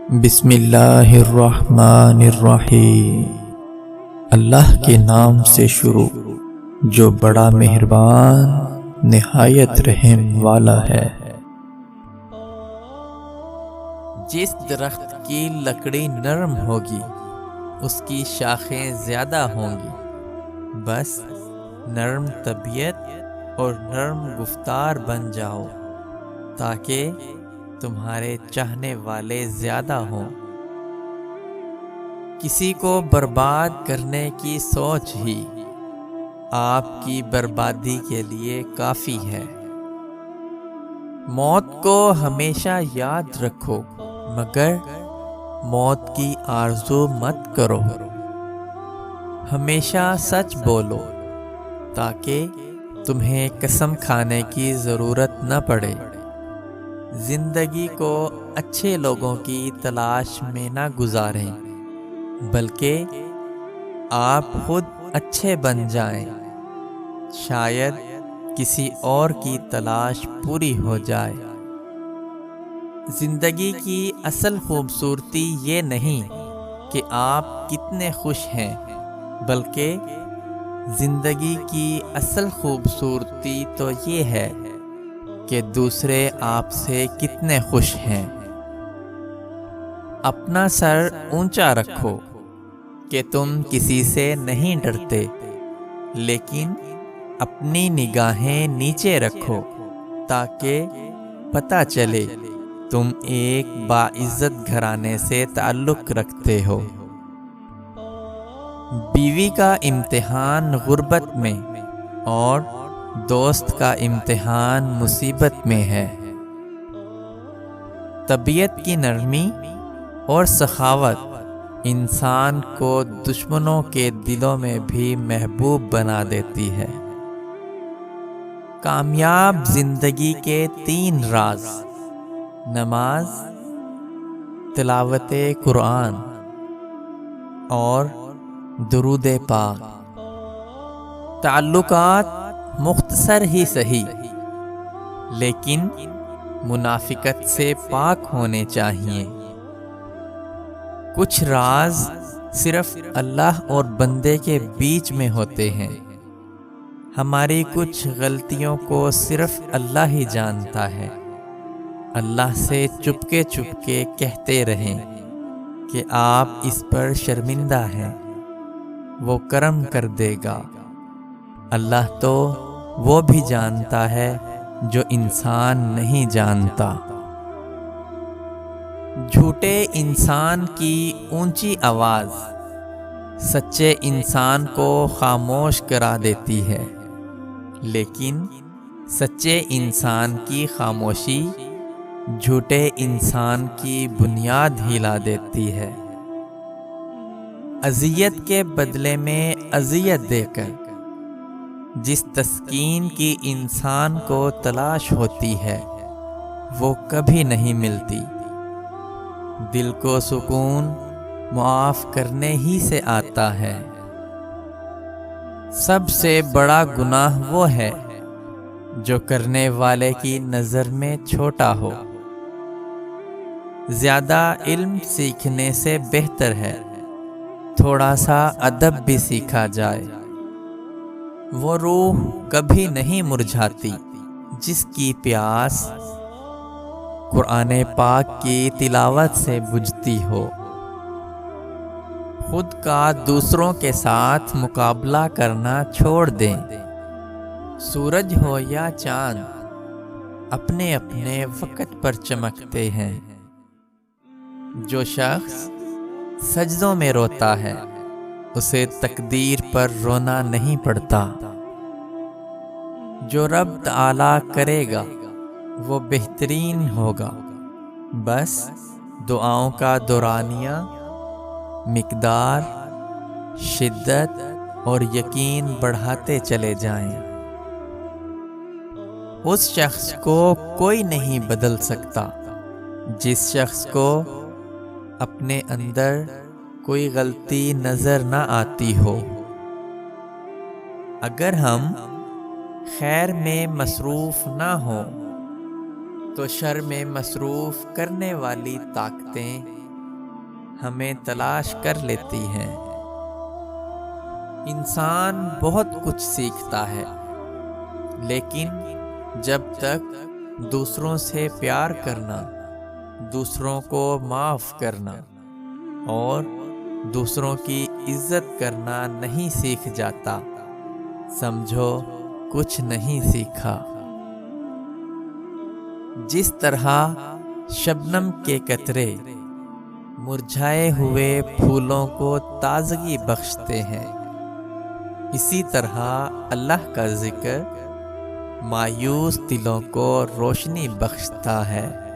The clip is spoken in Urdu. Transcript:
بسم اللہ الرحمن الرحیم۔ اللہ کے نام سے شروع جو بڑا مہربان نہایت رحم والا ہے۔ جس درخت کی لکڑی نرم ہوگی اس کی شاخیں زیادہ ہوں گی، بس نرم طبیعت اور نرم گفتار بن جاؤ تاکہ تمہارے چاہنے والے زیادہ ہوں۔ کسی کو برباد کرنے کی سوچ ہی آپ کی بربادی کے لیے کافی ہے۔ موت کو ہمیشہ یاد رکھو مگر موت کی آرزو مت کرو۔ ہمیشہ سچ بولو تاکہ تمہیں قسم کھانے کی ضرورت نہ پڑے۔ زندگی کو اچھے لوگوں کی تلاش میں نہ گزاریں بلکہ آپ خود اچھے بن جائیں، شاید کسی اور کی تلاش پوری ہو جائے۔ زندگی کی اصل خوبصورتی یہ نہیں کہ آپ کتنے خوش ہیں، بلکہ زندگی کی اصل خوبصورتی تو یہ ہے کہ دوسرے آپ سے کتنے خوش ہیں۔ اپنا سر اونچا رکھو کہ تم کسی سے نہیں ڈرتے، لیکن اپنی نگاہیں نیچے رکھو تاکہ پتہ چلے تم ایک باعزت گھرانے سے تعلق رکھتے ہو۔ بیوی کا امتحان غربت میں اور دوست کا امتحان مصیبت میں ہے۔ طبیعت کی نرمی اور سخاوت انسان کو دشمنوں کے دلوں میں بھی محبوب بنا دیتی ہے۔ کامیاب زندگی کے 3 راز: نماز، تلاوت قرآن اور درود پاک۔ تعلقات مختصر ہی سہی لیکن منافقت سے پاک ہونے چاہیے۔ کچھ راز صرف اللہ اور بندے کے بیچ میں ہوتے ہیں۔ ہماری کچھ غلطیوں کو صرف اللہ ہی جانتا ہے۔ اللہ سے چپکے چپکے کہتے رہیں کہ آپ اس پر شرمندہ ہیں، وہ کرم کر دے گا۔ اللہ تو وہ بھی جانتا ہے جو انسان نہیں جانتا۔ جھوٹے انسان کی اونچی آواز سچے انسان کو خاموش کرا دیتی ہے، لیکن سچے انسان کی خاموشی جھوٹے انسان کی بنیاد ہلا دیتی ہے۔ اذیت کے بدلے میں اذیت دے کر جس تسکین کی انسان کو تلاش ہوتی ہے وہ کبھی نہیں ملتی۔ دل کو سکون معاف کرنے ہی سے آتا ہے۔ سب سے بڑا گناہ وہ ہے جو کرنے والے کی نظر میں چھوٹا ہو۔ زیادہ علم سیکھنے سے بہتر ہے تھوڑا سا ادب بھی سیکھا جائے۔ وہ روح کبھی نہیں مرجھاتی جس کی پیاس قرآن پاک کی تلاوت سے بجھتی ہو۔ خود کا دوسروں کے ساتھ مقابلہ کرنا چھوڑ دیں۔ سورج ہو یا چاند اپنے اپنے وقت پر چمکتے ہیں۔ جو شخص سجدوں میں روتا ہے اسے تقدیر پر رونا نہیں پڑتا۔ جو رب تعالیٰ کرے گا وہ بہترین ہوگا، بس دعاؤں کا دورانیہ، مقدار، شدت اور یقین بڑھاتے چلے جائیں۔ اس شخص کو کوئی نہیں بدل سکتا جس شخص کو اپنے اندر کوئی غلطی نظر نہ آتی ہو۔ اگر ہم خیر میں مصروف نہ ہوں تو شر میں مصروف کرنے والی طاقتیں ہمیں تلاش کر لیتی ہیں۔ انسان بہت کچھ سیکھتا ہے، لیکن جب تک دوسروں سے پیار کرنا، دوسروں کو معاف کرنا اور دوسروں کی عزت کرنا نہیں سیکھ جاتا، سمجھو کچھ نہیں سیکھا۔ جس طرح شبنم کے قطرے مرجھائے ہوئے پھولوں کو تازگی بخشتے ہیں، اسی طرح اللہ کا ذکر مایوس دلوں کو روشنی بخشتا ہے۔